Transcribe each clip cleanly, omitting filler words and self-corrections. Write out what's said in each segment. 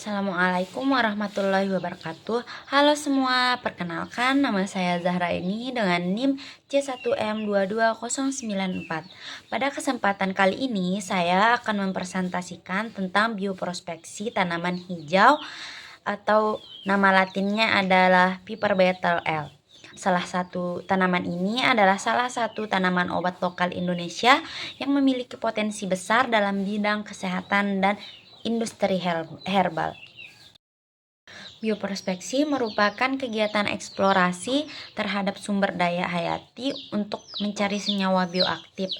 Assalamualaikum warahmatullahi wabarakatuh. Halo semua, perkenalkan nama saya Zahra ini dengan NIM C1M22094. Pada kesempatan kali ini saya akan mempresentasikan tentang bioprospeksi tanaman hijau atau nama latinnya adalah Piper Beetle L. Tanaman ini adalah salah satu tanaman obat lokal Indonesia yang memiliki potensi besar dalam bidang kesehatan dan industri herbal. Bioprospeksi merupakan kegiatan eksplorasi terhadap sumber daya hayati untuk mencari senyawa bioaktif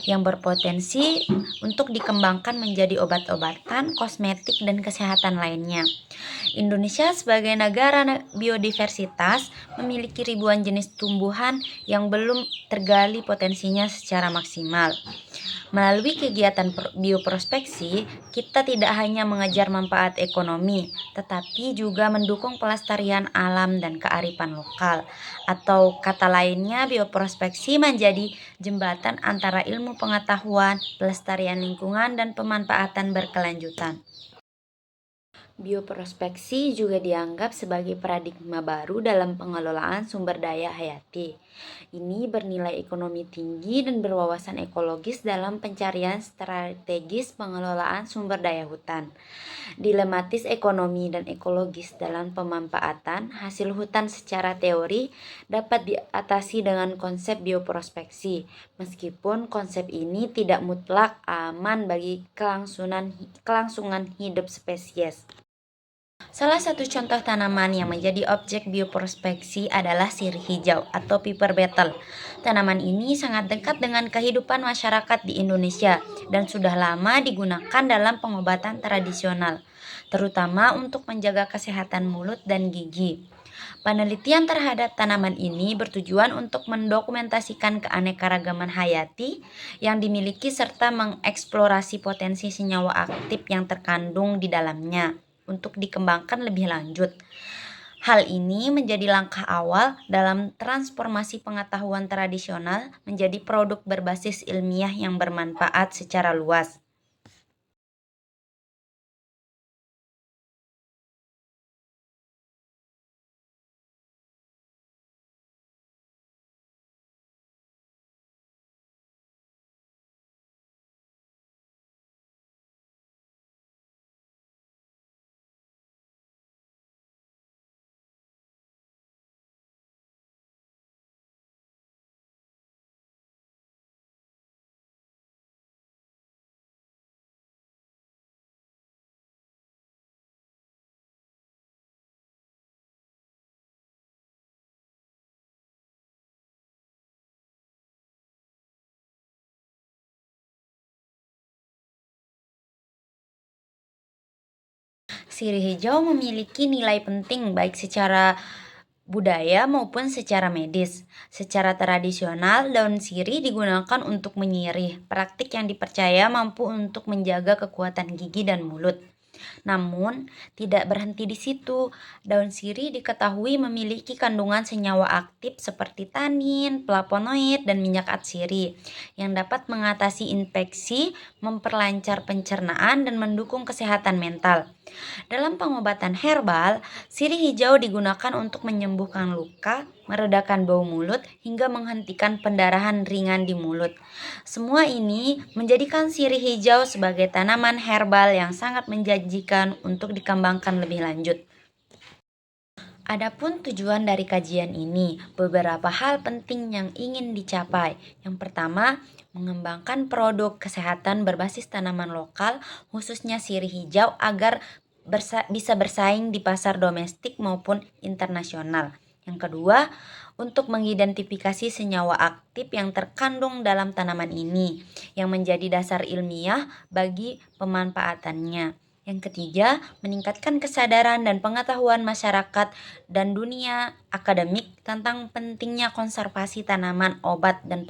yang berpotensi untuk dikembangkan menjadi obat-obatan, kosmetik, dan kesehatan lainnya. Indonesia sebagai negara biodiversitas memiliki ribuan jenis tumbuhan yang belum tergali potensinya secara maksimal. Melalui kegiatan bioprospeksi, kita tidak hanya mengejar manfaat ekonomi, tetapi juga mendukung pelestarian alam dan kearifan lokal. Atau kata lainnya, bioprospeksi menjadi jembatan antara ilmu pengetahuan, pelestarian lingkungan, dan pemanfaatan berkelanjutan. Bioprospeksi juga dianggap sebagai paradigma baru dalam pengelolaan sumber daya hayati. Ini bernilai ekonomi tinggi dan berwawasan ekologis dalam pencarian strategis pengelolaan sumber daya hutan. Dilematis ekonomi dan ekologis dalam pemanfaatan hasil hutan secara teori dapat diatasi dengan konsep bioprospeksi, meskipun konsep ini tidak mutlak aman bagi kelangsungan hidup spesies. Salah satu contoh tanaman yang menjadi objek bioprospeksi adalah sirih hijau atau Piper Beetle. Tanaman ini sangat dekat dengan kehidupan masyarakat di Indonesia dan sudah lama digunakan dalam pengobatan tradisional, terutama untuk menjaga kesehatan mulut dan gigi. Penelitian terhadap tanaman ini bertujuan untuk mendokumentasikan keanekaragaman hayati yang dimiliki serta mengeksplorasi potensi senyawa aktif yang terkandung di dalamnya untuk dikembangkan lebih lanjut. Hal ini menjadi langkah awal dalam transformasi pengetahuan tradisional menjadi produk berbasis ilmiah yang bermanfaat secara luas. Sirih hijau memiliki nilai penting baik secara budaya maupun secara medis. Secara tradisional, daun sirih digunakan untuk menyirih, praktik yang dipercaya mampu untuk menjaga kekuatan gigi dan mulut. Namun, tidak berhenti di situ. Daun sirih diketahui memiliki kandungan senyawa aktif seperti tanin, flavonoid, dan minyak atsiri yang dapat mengatasi infeksi, memperlancar pencernaan, dan mendukung kesehatan mental. Dalam pengobatan herbal, sirih hijau digunakan untuk menyembuhkan luka, meredakan bau mulut, hingga menghentikan pendarahan ringan di mulut. Semua ini menjadikan sirih hijau sebagai tanaman herbal yang sangat menjanjikan untuk dikembangkan lebih lanjut. Adapun tujuan dari kajian ini, beberapa hal penting yang ingin dicapai. Yang pertama, mengembangkan produk kesehatan berbasis tanaman lokal, khususnya sirih hijau agar bisa bersaing di pasar domestik maupun internasional. Yang kedua, untuk mengidentifikasi senyawa aktif yang terkandung dalam tanaman ini yang menjadi dasar ilmiah bagi pemanfaatannya. Yang ketiga, meningkatkan kesadaran dan pengetahuan masyarakat dan dunia akademik tentang pentingnya konservasi tanaman obat dan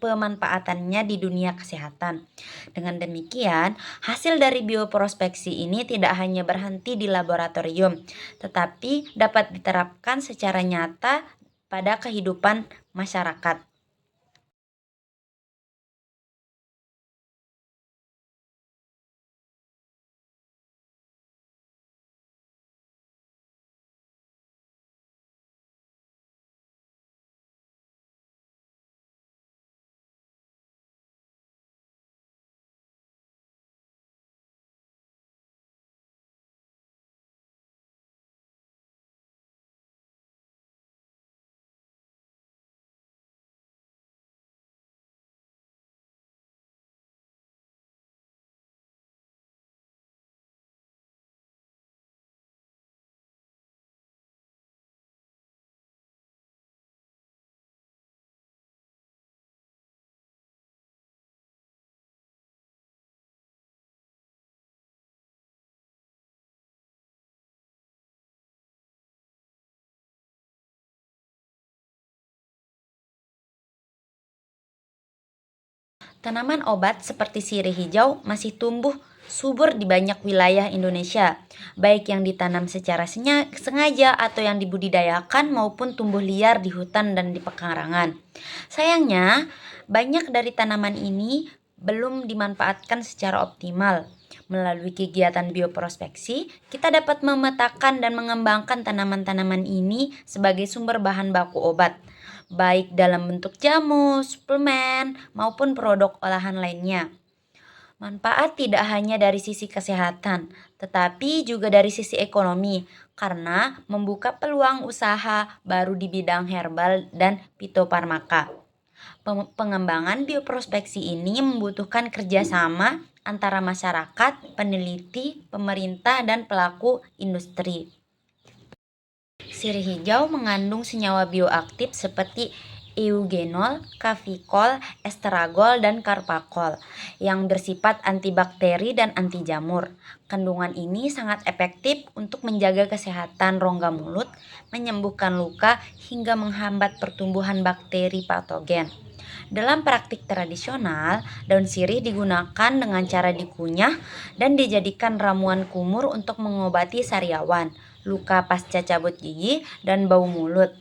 pemanfaatannya di dunia kesehatan. Dengan demikian, hasil dari bioprospeksi ini tidak hanya berhenti di laboratorium, tetapi dapat diterapkan secara nyata pada kehidupan masyarakat. Tanaman obat seperti sirih hijau masih tumbuh subur di banyak wilayah Indonesia, baik yang ditanam secara sengaja atau yang dibudidayakan maupun tumbuh liar di hutan dan di pekarangan. Sayangnya, banyak dari tanaman ini belum dimanfaatkan secara optimal. Melalui kegiatan bioprospeksi, kita dapat memetakan dan mengembangkan tanaman-tanaman ini sebagai sumber bahan baku obat, baik dalam bentuk jamu, suplemen, maupun produk olahan lainnya. Manfaat tidak hanya dari sisi kesehatan, tetapi juga dari sisi ekonomi, karena membuka peluang usaha baru di bidang herbal dan fitofarmaka. Pengembangan bioprospeksi ini membutuhkan kerjasama antara masyarakat, peneliti, pemerintah, dan pelaku industri. Sirih hijau mengandung senyawa bioaktif seperti eugenol, kafikol, estragol, dan karpakol yang bersifat antibakteri dan anti jamur. Kandungan ini sangat efektif untuk menjaga kesehatan rongga mulut, menyembuhkan luka, hingga menghambat pertumbuhan bakteri patogen. Dalam praktik tradisional, daun sirih digunakan dengan cara dikunyah dan dijadikan ramuan kumur untuk mengobati sariawan, luka pasca cabut gigi, dan bau mulut.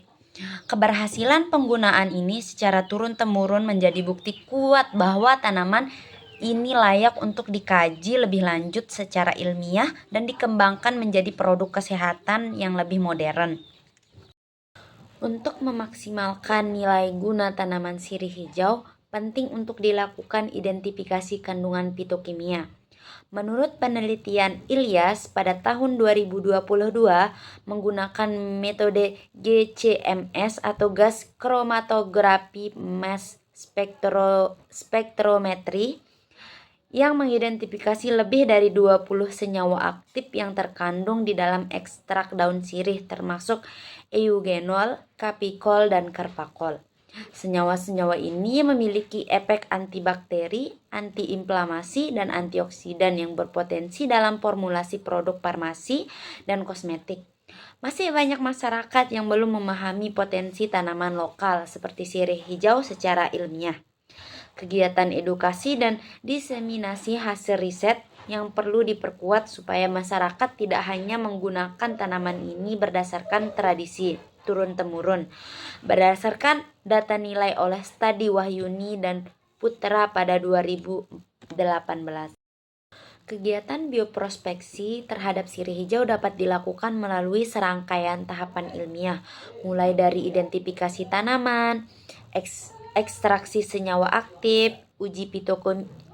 Keberhasilan penggunaan ini secara turun-temurun menjadi bukti kuat bahwa tanaman ini layak untuk dikaji lebih lanjut secara ilmiah dan dikembangkan menjadi produk kesehatan yang lebih modern. Untuk memaksimalkan nilai guna tanaman sirih hijau, penting untuk dilakukan identifikasi kandungan fitokimia. Menurut penelitian Ilyas pada tahun 2022 menggunakan metode GCMS atau gas kromatografi mass spektrometri yang mengidentifikasi lebih dari 20 senyawa aktif yang terkandung di dalam ekstrak daun sirih termasuk eugenol, kafikol, dan karpakol. Senyawa-senyawa ini memiliki efek antibakteri, antiinflamasi, dan antioksidan yang berpotensi dalam formulasi produk farmasi dan kosmetik. Masih banyak masyarakat yang belum memahami potensi tanaman lokal seperti sirih hijau secara ilmiah. Kegiatan edukasi dan diseminasi hasil riset yang perlu diperkuat supaya masyarakat tidak hanya menggunakan tanaman ini berdasarkan tradisi turun-temurun, berdasarkan data nilai oleh Studi Wahyuni dan Putra pada 2018. Kegiatan bioprospeksi terhadap sirih hijau dapat dilakukan melalui serangkaian tahapan ilmiah, mulai dari identifikasi tanaman, ekstraksi senyawa aktif, uji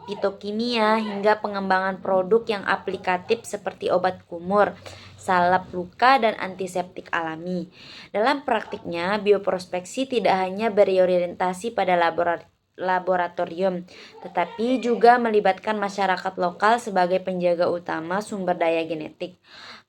fitokimia, hingga pengembangan produk yang aplikatif seperti obat kumur, salep luka, dan antiseptik alami. Dalam praktiknya, bioprospeksi tidak hanya berorientasi pada laboratorium, tetapi juga melibatkan masyarakat lokal sebagai penjaga utama sumber daya genetik.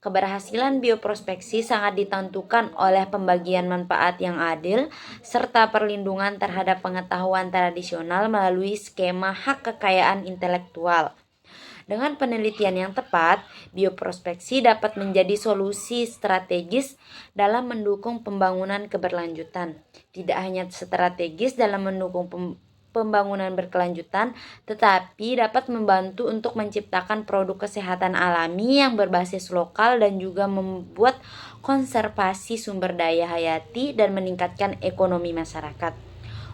Keberhasilan bioprospeksi sangat ditentukan oleh pembagian manfaat yang adil serta perlindungan terhadap pengetahuan tradisional melalui skema hak kekayaan intelektual. Dengan penelitian yang tepat, bioprospeksi dapat menjadi solusi strategis dalam mendukung pembangunan keberlanjutan. Tidak hanya strategis dalam mendukung pembangunan berkelanjutan, tetapi dapat membantu untuk menciptakan produk kesehatan alami yang berbasis lokal dan juga membuat konservasi sumber daya hayati dan meningkatkan ekonomi masyarakat.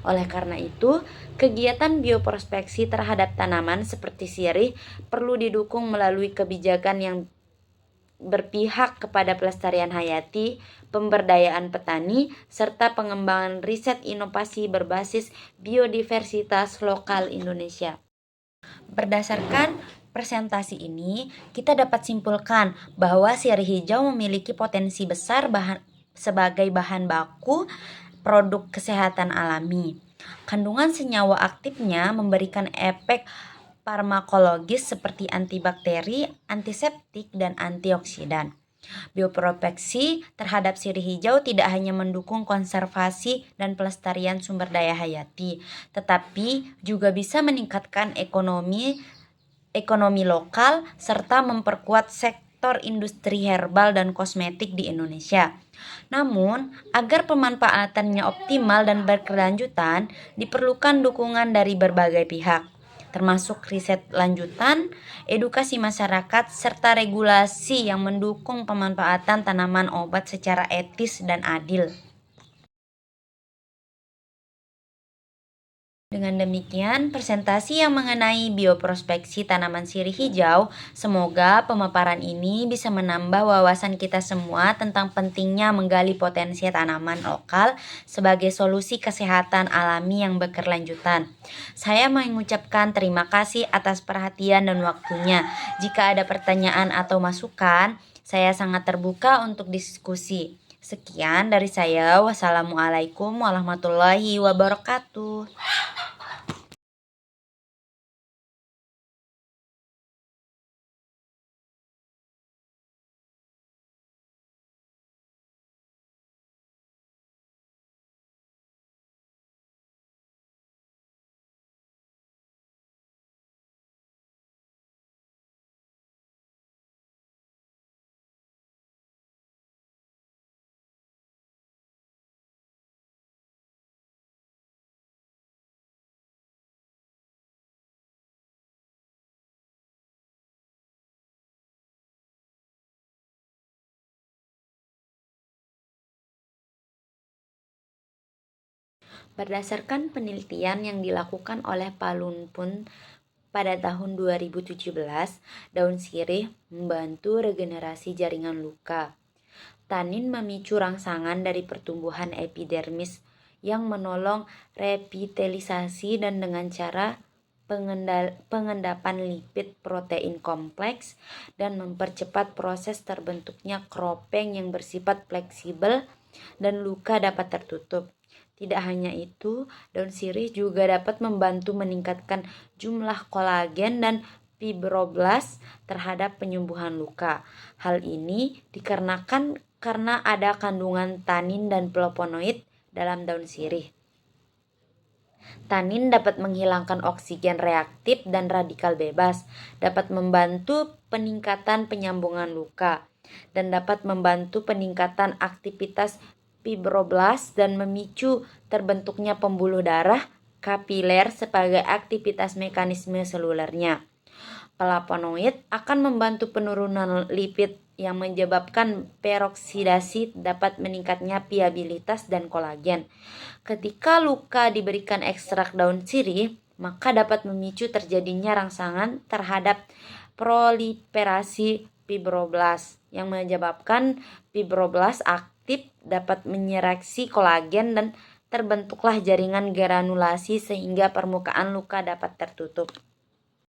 Oleh karena itu, kegiatan bioprospeksi terhadap tanaman seperti sirih perlu didukung melalui kebijakan yang berpihak kepada pelestarian hayati, pemberdayaan petani, serta pengembangan riset inovasi berbasis biodiversitas lokal Indonesia. Berdasarkan presentasi ini, kita dapat simpulkan bahwa sirih hijau memiliki potensi besar sebagai bahan baku produk kesehatan alami. Kandungan senyawa aktifnya memberikan efek farmakologis seperti antibakteri, antiseptik, dan antioksidan. Bioprospeksi terhadap sirih hijau tidak hanya mendukung konservasi dan pelestarian sumber daya hayati, tetapi juga bisa meningkatkan ekonomi lokal serta memperkuat sektor industri herbal dan kosmetik di Indonesia. Namun, agar pemanfaatannya optimal dan berkelanjutan, diperlukan dukungan dari berbagai pihak. termasuk riset lanjutan, edukasi masyarakat, serta regulasi yang mendukung pemanfaatan tanaman obat secara etis dan adil. Dengan demikian, presentasi yang mengenai bioprospeksi tanaman sirih hijau, semoga pemaparan ini bisa menambah wawasan kita semua tentang pentingnya menggali potensi tanaman lokal sebagai solusi kesehatan alami yang berkelanjutan. Saya mengucapkan terima kasih atas perhatian dan waktunya. Jika ada pertanyaan atau masukan, saya sangat terbuka untuk diskusi. Sekian dari saya. Wassalamualaikum warahmatullahi wabarakatuh. Berdasarkan penelitian yang dilakukan oleh Palunpun pada tahun 2017, daun sirih membantu regenerasi jaringan luka. Tanin memicu rangsangan dari pertumbuhan epidermis yang menolong revitalisasi dan dengan cara pengendapan lipid protein kompleks dan mempercepat proses terbentuknya kropeng yang bersifat fleksibel dan luka dapat tertutup. Tidak hanya itu, daun sirih juga dapat membantu meningkatkan jumlah kolagen dan fibroblast terhadap penyembuhan luka. Hal ini dikarenakan karena ada kandungan tanin dan flavonoid dalam daun sirih. Tanin dapat menghilangkan oksigen reaktif dan radikal bebas, dapat membantu peningkatan penyambungan luka, dan dapat membantu peningkatan aktivitas fibroblast dan memicu terbentuknya pembuluh darah kapiler sebagai aktivitas mekanisme selulernya. Flavonoid akan membantu penurunan lipid yang menyebabkan peroksidasi, dapat meningkatnya viabilitas dan kolagen. Ketika luka diberikan ekstrak daun sirih, maka dapat memicu terjadinya rangsangan terhadap proliferasi fibroblast yang menyebabkan fibroblast aktif, dapat menyeleksi kolagen dan terbentuklah jaringan granulasi sehingga permukaan luka dapat tertutup.